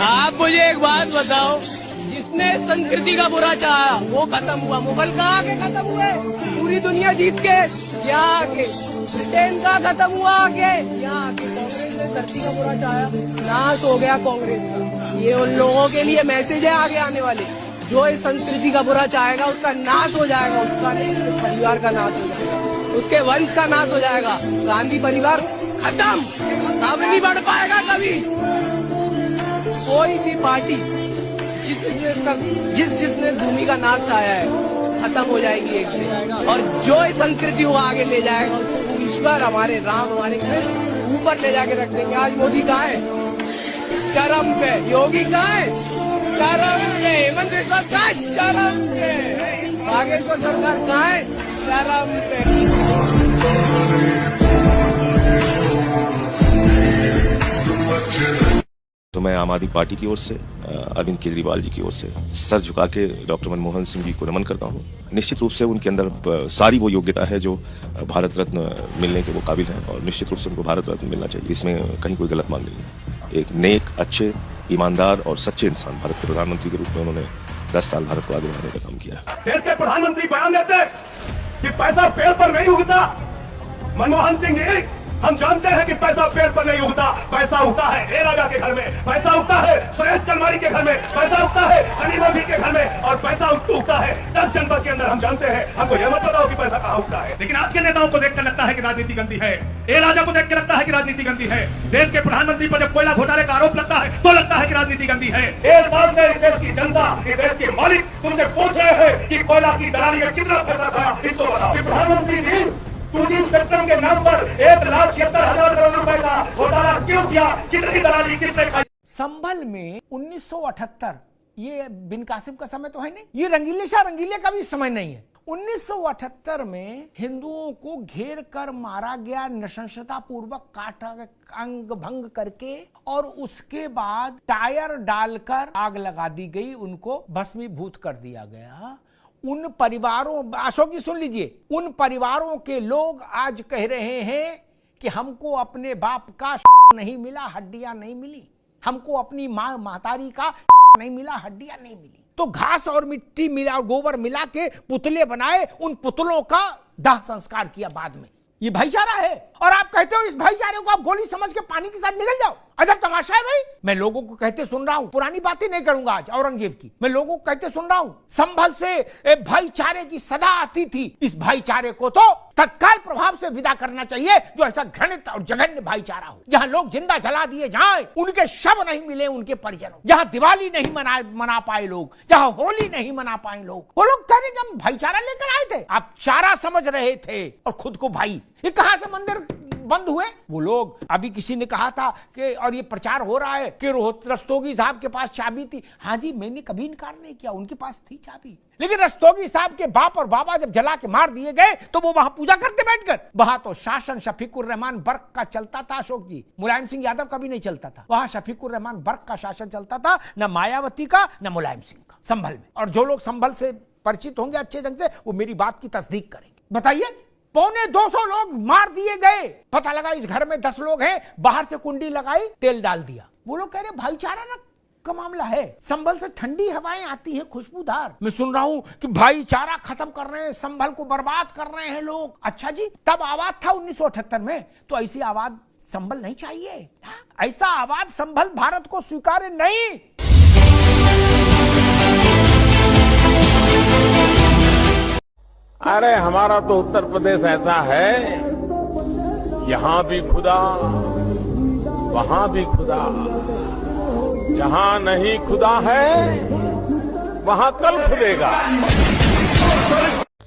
आप मुझे एक बात बताओ, जिसने संस्कृति का बुरा चाहा वो खत्म हुआ। मुगल कहाँ आके खत्म हुए? पूरी दुनिया जीत के यहाँ आके। ब्रिटेन का खत्म हुआ आके यहाँ आके। कांग्रेस ने धरती का बुरा चाहा, नाश हो गया कांग्रेस का। ये उन लोगों के लिए मैसेज है आगे आने वाले, जो इस संस्कृति का बुरा चाहेगा उसका नाश हो जाएगा, उसका नहीं, उसके परिवार का नाश हो जाएगा, उसके वंश का नाश हो जाएगा। गांधी परिवार खत्म, अब नहीं बढ़ पाएगा कभी। कोई सी पार्टी जिसने भूमि का नाश चाहा है खत्म हो जाएगी एक दिन, और जो इस संस्कृति को आगे ले जाएगा उसको ईश्वर, हमारे राम, हमारे कृष्ण ऊपर ले जाके रख देंगे। आज मोदी कहाँ है? चरम पे। योगी कहाँ है? चरम पे। हेमंत बिस्वा कहाँ है? चरम पे। बागेश्वर सरकार कहाँ है? चरम पे। तो मैं आम आदमी पार्टी की ओर से, अरविंद केजरीवाल जी की ओर से सर झुका के डॉक्टर मनमोहन सिंह जी को नमन करता हूँ। निश्चित रूप से उनके अंदर सारी वो योग्यता है जो भारत रत्न मिलने के वो काबिल हैं, और निश्चित रूप से उनको भारत रत्न मिलना चाहिए, इसमें कहीं कोई गलत मान नहीं है। एक नेक, अच्छे, ईमानदार और सच्चे इंसान भारत के प्रधानमंत्री के रूप में उन्होंने 10 साल भारत को आगे बढ़ाने का काम किया। देश के प्रधानमंत्री बयान देते हैं कि पैसा पेड़ पर नहीं उगता। मनमोहन सिंह जी, हम जानते हैं कि पैसा पेड़ पर नहीं उगता, पैसा उगता है ए राजा के घर में, पैसा उगता है सुरेश कलमारी के घर में, पैसा उगता है अनिल मोदी के घर में, और पैसा उगता है 10 जनपद के अंदर। हम जानते हैं, हमको यह मत बताओ कि पैसा कहाँ उगता है। लेकिन आज के नेताओं को देखकर लगता है कि राजनीति गंदी है, ए राजा को देखकर लगता है कि राजनीति गंदी है। देश के प्रधानमंत्री पर जब कोयला घोटाले का आरोप लगता है तो लगता है कि राजनीति गंदी है। एक बार से इस देश की जनता, इस देश के मालिक तुमसे पूछ रहे हैं कि कोयला की दलाली में कितना पैसा था, इसको बताओ। प्रधानमंत्री जी, 2G स्पेक्ट्रम के नाम पर 1,76,000 करोड़ रुपए का घोटाला क्यों किया? कितनी दलाली किसने खाई? संभल में 1978, ये बिन कासिम का समय तो है नहीं, ये रंगीले शाह रंगीले का भी समय नहीं है। 1978 में हिंदुओं को घेर कर मारा गया, नृशंसता पूर्वक काटा, अंग भंग करके, और उसके बाद टायर डालकर आग लगा दी गई, उनको भस्मीभूत कर दिया गया। उन परिवारों, अशोक जी सुन लीजिए, उन परिवारों के लोग आज कह रहे हैं कि हमको अपने बाप का नहीं मिला, हड्डियां नहीं मिली, हमको अपनी माँ महतारी का नहीं मिला, हड्डियां नहीं मिली। तो घास और मिट्टी मिला और गोबर मिला के पुतले बनाए, उन पुतलों का दाह संस्कार किया बाद में। ये भाईचारा है, और आप कहते हो इस भाईचारे को आप गोली समझ के पानी के साथ निकल जाओ। अजब तमाशा है भाई। मैं लोगों को कहते सुन रहा हूं, पुरानी बातें नहीं करूंगा आज औरंगजेब की, मैं लोगों को कहते सुन रहा हूं, संभल से भाईचारे की सदा आती थी। इस भाईचारे को तो तत्काल प्रभाव से विदा करना चाहिए, जो ऐसा घृणित और जघन्य भाईचारा हो, जहां लोग जिंदा जला दिए जाएं, उनके शव नहीं मिले उनके परिजनों, जहां दिवाली नहीं मना पाए लोग, जहां होली नहीं मना पाए लोग। वो लोग कह रहे हम भाईचारा लेकर आए थे, आप चारा समझ रहे थे और खुद को भाई। ये कहां से मंदिर बंद हुए वो लोग? अभी किसी ने कहा था कि, और ये प्रचार हो रहा है कि रस्तोगी साहब के पास चाबी थी। हाँ जी, मैंने कभी इनकार नहीं किया, उनके पास थी चाबी, लेकिन रस्तोगी साहब के बाप और बाबा जब जला के मार दिए गए तो वो वहां पूजा करते बैठकर। वहां तो शासन शफीकुर रहमान बर्क का चलता था अशोक जी, मुलायम सिंह यादव का भी नहीं चलता था। वहां शफीकुर रहमान बर्क का शासन चलता था, न मायावती का न मुलायम सिंह का, संभल में। और जो लोग संभल से परिचित होंगे अच्छे ढंग से, वो मेरी बात की तस्दीक करेंगे। बताइए, 250 लोग मार दिए गए, पता लगा इस घर में 10 लोग हैं, बाहर से कुंडी लगाई, तेल डाल दिया। वो लोग कह रहे भाईचारा ना का मामला है, संभल से ठंडी हवाएं आती हैं खुशबूदार। मैं सुन रहा हूं कि भाईचारा खत्म कर रहे हैं, संभल को बर्बाद कर रहे हैं लोग। अच्छा जी, तब आवाज था 1978 में, तो ऐसी आवाज संभल नहीं चाहिए। ऐसा आवाज संभल भारत को स्वीकार्य नहीं। अरे हमारा तो उत्तर प्रदेश ऐसा है, यहां भी खुदा वहां भी खुदा, जहां नहीं खुदा है वहां कल खुदेगा।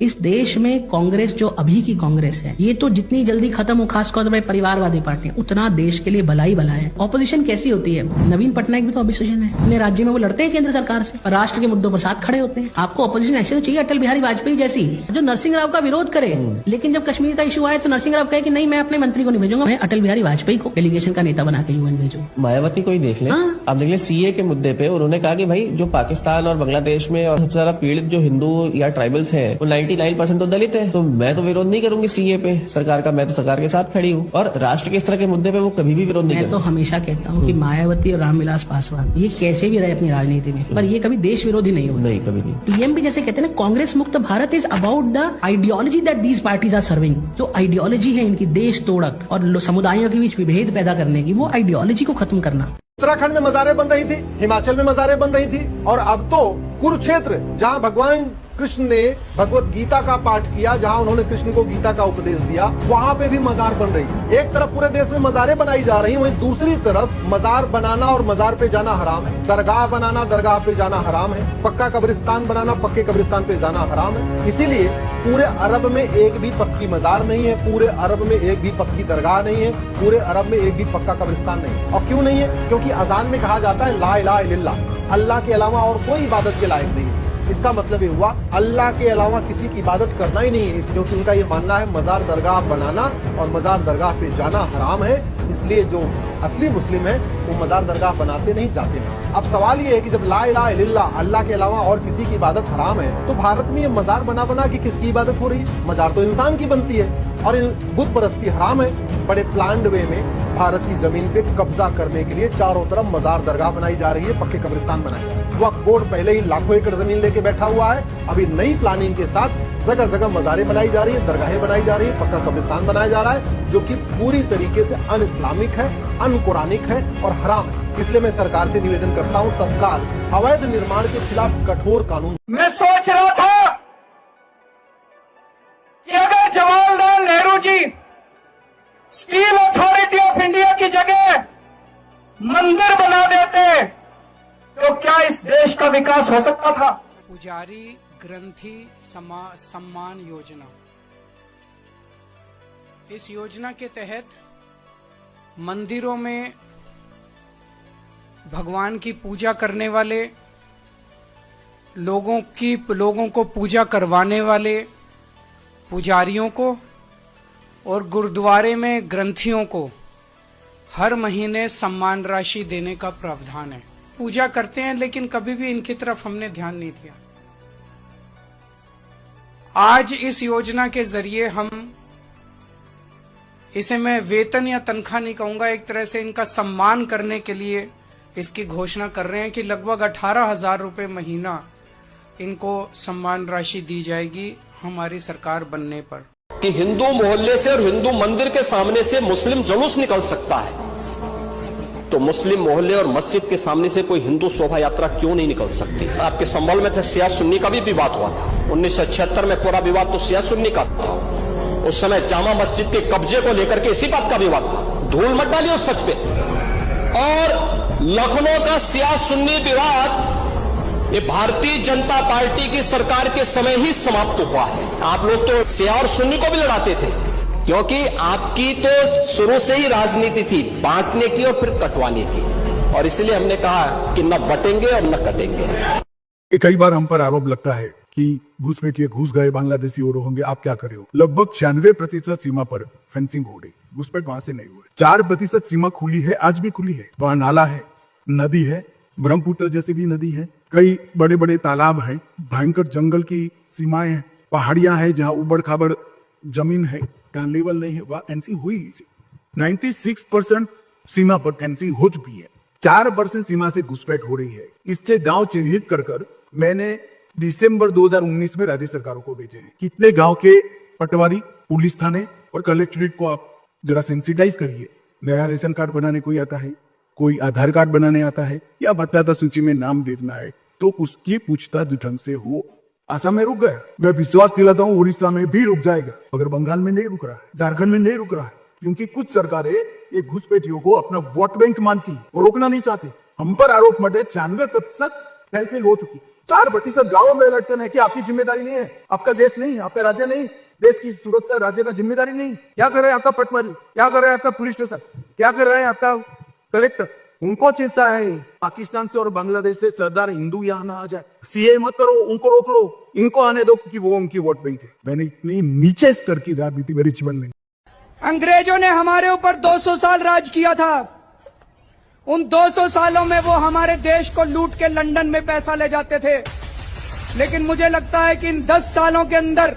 इस देश में कांग्रेस जो अभी की कांग्रेस है, ये तो जितनी जल्दी खत्म हो, खासतौर पर परिवारवादी पार्टी, उतना देश के लिए भलाई भला है। ऑपोजिशन कैसी होती है? नवीन पटनायक भी तो ऑपोजिशन है, अपने राज्य में वो लड़ते हैं केंद्र सरकार से, राष्ट्र के मुद्दों पर साथ खड़े होते हैं। आपको ऑपोजिशन ऐसे तो चाहिए अटल बिहारी वाजपेयी जैसी, जो नरसिंह राव का विरोध करे, लेकिन जब कश्मीर का इशू आए तो नरसिंह राव कहे कि नहीं, मैं अपने मंत्री को नहीं भेजूंगा, मैं अटल बिहारी वाजपेयी को डेलीगेशन का नेता बना के यूएन भेजूंगा। मायावती को ही देख ले, आप देख ले सीए के मुद्दे पे उन्होंने कहा कि भाई जो पाकिस्तान और बांग्लादेश में और सबसे ज्यादा पीड़ित जो हिंदू या ट्राइबल्स हैं, वो 90 99% तो दलित है, तो मैं तो विरोध नहीं करूंगी सीए पे सरकार का। मैं तो सरकार के साथ खड़ी हूँ और राष्ट्र के इस तरह के मुद्दे पे वो कभी भी विरोध नहीं मैं तो हमेशा कहता हूँ कि मायावती और रामविलास पासवान ये कैसे भी रहे अपनी राजनीति में, पर ये कभी देश विरोधी नहीं हो। नहीं, कभी नहीं। पीएम भी जैसे कहते हैं ना, कांग्रेस मुक्त Bharat is about the ideology that these parties are serving. जो आइडियोलॉजी है इनकी देश तोड़क और समुदायों के बीच विभेद पैदा करने की, वो आइडियोलॉजी को खत्म करना। उत्तराखंड में मजारें बन रही थी, हिमाचल में मजारें बन रही थी, और अब तो कुरुक्षेत्र, जहां भगवान कृष्ण ने भगवत गीता का पाठ किया, जहां उन्होंने कृष्ण को गीता का उपदेश दिया, वहां पे भी मजार बन रही है। एक तरफ पूरे देश में मजारें बनाई जा रही हैं, वहीं दूसरी तरफ मजार बनाना और मजार पे जाना हराम है, दरगाह बनाना दरगाह पे जाना हराम है, पक्का कब्रिस्तान बनाना पक्के कब्रिस्तान पे जाना हराम है। इसीलिए पूरे अरब में एक भी पक्की मजार नहीं है, पूरे अरब में एक भी पक्की दरगाह नहीं है, पूरे अरब में एक भी पक्का कब्रिस्तान नहीं है। और क्यों नहीं है? क्योंकि अजान में कहा जाता है ला इलाहा इल्लल्लाह, अल्लाह के अलावा और कोई इबादत के लायक नहीं है। इसका मतलब ये हुआ अल्लाह के अलावा किसी की इबादत करना ही नहीं है, क्योंकि उनका ये मानना है मजार दरगाह बनाना और मजार दरगाह पे जाना हराम है। इसलिए जो असली मुस्लिम है वो मजार दरगाह बनाते नहीं, जाते हैं। अब सवाल ये है कि जब ला इलाहा इल्लल्लाह, अल्लाह के अलावा और किसी की इबादत हराम है, तो भारत में ये मजार बना बना के किसकी इबादत हो रही है? मजार तो इंसान की बनती है और बुत परस्ती हराम है। बड़े प्लान्ड वे में भारत की जमीन पे कब्जा करने के लिए चारों तरफ मजार दरगाह बनाई जा रही है, पक्के कब्रिस्तान बनाए जा रहे हैं। वक्फ बोर्ड पहले ही लाखों एकड़ जमीन लेके बैठा हुआ है, अभी नई प्लानिंग के साथ जगह जगह मजारें बनाई जा रही है, दरगाहें बनाई जा रही है, पक्का कब्रिस्तान बनाया जा रहा है, जो कि पूरी तरीके से अन इस्लामिक है, अन कुरानिक है और हराम है। इसलिए मैं सरकार से निवेदन करता हूं तत्काल अवैध निर्माण के खिलाफ कठोर कानून। मैं सोच रहा था कि अगर Jawaharlal Nehru ji steel authority of India की जगह मंदिर बना देते तो क्या इस देश का विकास हो सकता था? पुजारी ग्रंथी सम्मान योजना, इस योजना के तहत मंदिरों में भगवान की पूजा करने वाले लोगों को पूजा करवाने वाले पुजारियों को और गुरुद्वारे में ग्रंथियों को हर महीने सम्मान राशि देने का प्रावधान है। पूजा करते हैं लेकिन कभी भी इनकी तरफ हमने ध्यान नहीं दिया। आज इस योजना के जरिए हम इसे, मैं वेतन या तनख्वाह नहीं कहूंगा, एक तरह से इनका सम्मान करने के लिए इसकी घोषणा कर रहे हैं कि लगभग 18,000 रुपए महीना इनको सम्मान राशि दी जाएगी हमारी सरकार बनने पर। कि हिंदू मोहल्ले से और हिंदू मंदिर के सामने से मुस्लिम जुलूस निकल सकता है, तो मुस्लिम मोहल्ले और मस्जिद के सामने से कोई हिंदू शोभा यात्रा क्यों नहीं निकल सकती? आपके संभल में शिया सुन्नी का भी विवाद हुआ था 1976 में, पूरा विवाद तो शिया सुन्नी का था। उस समय जामा मस्जिद के कब्जे को लेकर के इसी बात का विवाद था। धूल मत डालिए उस सच पे। और लखनऊ का शिया सुन्नी विवाद ये भारतीय जनता पार्टी की सरकार के समय ही समाप्त हुआ है। आप लोग तो शिया और सुन्नी को भी लड़ाते थे, क्योंकि आपकी तो शुरू से ही राजनीति थी बांटने की और फिर कटवाने की, और इसलिए हमने कहा कि न बटेंगे और न कटेंगे। कई बार हम पर आरोप लगता है कि घुसपैठिए घुस गए बांग्लादेशी और होंगे, आप क्या करे हो? लगभग 96% सीमा पर फेंसिंग हो गई, घुसपैठ वहां से नहीं हुए। 4% सीमा खुली है, आज भी खुली है। वहां नाला है, नदी है, ब्रह्मपुत्र जैसी भी नदी है, कई बड़े बड़े तालाब हैं, भयंकर जंगल की सीमाएं हैं, पहाड़ियां हैं जहां उबड़ खाबड़ जमीन है, जहां लेवल नहीं है, वहां फेंसिंग हुई। 96% सीमा पर फेंसिंग हो चुकी है, 4% सीमा से घुसपैठ हो रही है। इससे गांव चिन्हित कर मैंने दिसंबर 2019 में राज्य सरकारों को भेजे हैं। कितने गांव के पटवारी, पुलिस थाने और कलेक्ट्रेट को आप जरा सेंसिटाइज करिए। नया रेशन कार्ड बनाने कोई आता है, कोई आधार कार्ड बनाने आता है या मतदाता सूची में नाम देखना है, तो उसकी पूछताछ ढंग से हो। असम में रुक गया, मैं विश्वास दिलाता हूँ उड़ीसा में भी रुक जाएगा, मगर बंगाल में नहीं रुक रहा है, झारखंड में नहीं रुक रहा है, क्योंकि कुछ सरकारें ये घुसपैठियों को अपना वोट बैंक मानती और रोकना नहीं चाहती। हम पर आरोप मटे 96% कैंसिल हो चुकी। 4% गाँवों में इलेक्शन है कि आपकी जिम्मेदारी नहीं है, आपका देश नहीं, आपका राज्य नहीं, देश की सुरक्षा राज्य का जिम्मेदारी नहीं। क्या कर रहे हैं आपका पटवारी, क्या कर रहे हैं आपका पुलिस स्टेशन, क्या कर रहे हैं आपका कलेक्टर? उनको चिंता है पाकिस्तान से और बांग्लादेश से सरदार हिंदू यहाँ ना आ जाए। सीए मत करो, उनको रोक लो, इनको आने दो कि वो उनकी वोट बैंक है। मैंने इतनी नीचे स्तर की राजनीति मेरे जीवन में। अंग्रेजों ने हमारे ऊपर 200 साल राज किया था। उन 200 सालों में वो हमारे देश को लूट के लंदन में पैसा ले जाते थे, लेकिन मुझे लगता है कि इन 10 सालों के अंदर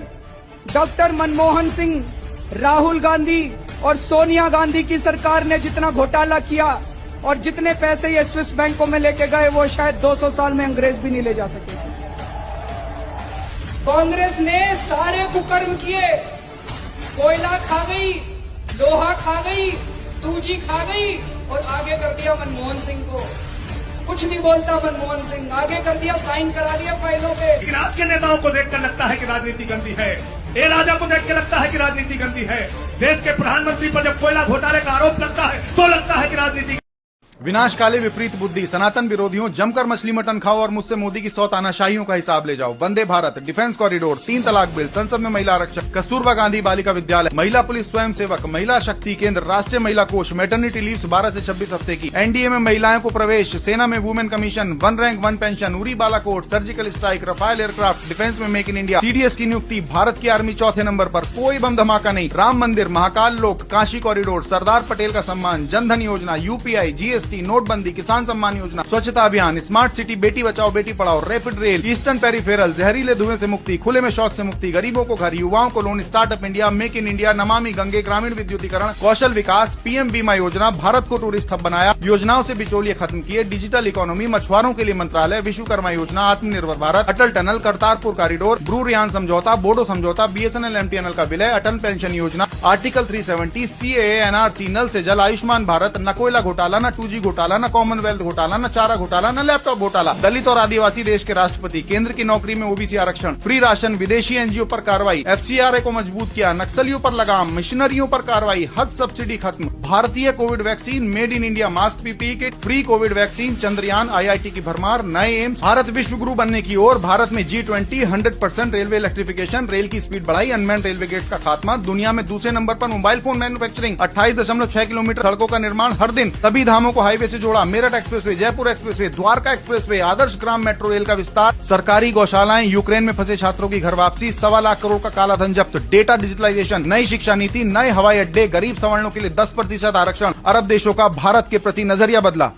डॉक्टर मनमोहन सिंह, राहुल गांधी और सोनिया गांधी की सरकार ने जितना घोटाला किया और जितने पैसे ये स्विस बैंकों में लेके गए वो शायद 200 साल में अंग्रेज भी नहीं ले जा सके। कांग्रेस ने सारे कुकर्म किए, कोयला खा गई, लोहा खा गई, 2G खा गई और आगे कर दिया मनमोहन सिंह को। कुछ नहीं बोलता मनमोहन सिंह, आगे कर दिया, साइन करा दिया फाइलों पे। लेकिन आज के नेताओं को देखकर लगता है कि राजनीति गंदी है। ए राजा को देख के लगता है कि राजनीति गंदी है। देश के प्रधानमंत्री पर जब कोयला घोटाले का आरोप लगता है तो लगता है कि राजनीति। विनाशकाले विपरीत बुद्धि, सनातन विरोधियों जमकर मछली मटन खाओ और मुझसे मोदी की 100 तानाशाहियों का हिसाब ले जाओ। वंदे भारत, डिफेंस कॉरिडोर, 3 तलाक बिल, संसद में महिला आरक्षण, कस्तूरबा गांधी बालिका विद्यालय, महिला पुलिस स्वयं सेवक, महिला शक्ति केंद्र, राष्ट्रीय महिला कोष, मैटरनिटी लीव्स 12 से 26 हफ्ते की, एनडीए में महिलाओं को प्रवेश, सेना में women commission, 1 rank 1 pension, Uri Balakot, surgical strike, Rafale aircraft, defence में मेक इन इंडिया, सीडीएस की नियुक्ति, भारत की आर्मी 4थे नंबर पर, कोई बम धमाका नहीं, राम मंदिर, महाकाल लोक, काशी कॉरिडोर, सरदार पटेल का सम्मान, जनधन योजना, यूपीआई, जीएसटी, नोटबंदी, किसान सम्मान योजना, स्वच्छता अभियान, smart city, Beti Bachao Beti Padhao, rapid rail, eastern peripheral, जहरीले धुएं से मुक्ति, खुले में शौच से मुक्ति, गरीबों को घर, युवाओं को loan, startup India, make in India, Namami Gange, ग्रामीण विद्युतीकरण, कौशल विकास, पीएम बीमा योजना, भारत को टूरिस्ट हब बनाया, योजनाओं से बिचौलिए खत्म किए, डिजिटल इकोनॉमी, मछुआरों के लिए मंत्रालय, विश्वकर्मा योजना, आत्मनिर्भर भारत, अटल टनल, करतारपुर कॉरिडोर, ब्रू रियान समझौता, बोडो समझौता, बीएसएनएल एमटीएनएल का विलय, अटल पेंशन योजना, आर्टिकल 370, सीएए, एनआरसी, नल से जल, आयुष्मान भारत, न कोयला घोटाला, न 2G घोटाला, न कॉमनवेल्थ घोटाला, न चारा घोटाला, न लैपटॉप घोटाला, दलित और आदिवासी देश के राष्ट्रपति, केंद्र की नौकरी में ओबीसी आरक्षण, फ्री राशन, विदेशी एनजीओ पर कार्रवाई, एफसीआरए को मजबूत किया, नक्सलियों पर लगाम, मिशनरियों पर कार्रवाई, हज सब्सिडी खत्म, भारतीय Covid vaccine, made in India mask, PPE kit, free Covid vaccine, Chandrayaan, IIT की भरमार, नए एम्स, भारत विश्व गुरु बनने की ओर, भारत में G20, 100% रेलवे इलेक्ट्रिफिकेशन, रेल की स्पीड बढ़ाई, अनमैन रेलवे गेट्स का खात्मा, दुनिया में दूसरे नंबर पर मोबाइल फोन मैन्युफैक्चरिंग, 28.6 किलोमीटर सड़कों का निर्माण हर दिन, सभी धामों को हाईवे से जोड़ा, Meerut expressway, Jaipur expressway, Dwarka expressway, आदर्श ग्राम मेट्रो रेल का विस्तार, सरकारी गौशालाएं, यूक्रेन में फंसे छात्रों की घर वापसी, 1.25 लाख करोड़ का काला धन जब्त, डेटा डिजिटलाइजेशन, नई शिक्षा नीति, नए हवाई अड्डे, गरीब सवर्णों के लिए 10% आरक्षण, अरब देशों का भारत के प्रति नजरिया बदला।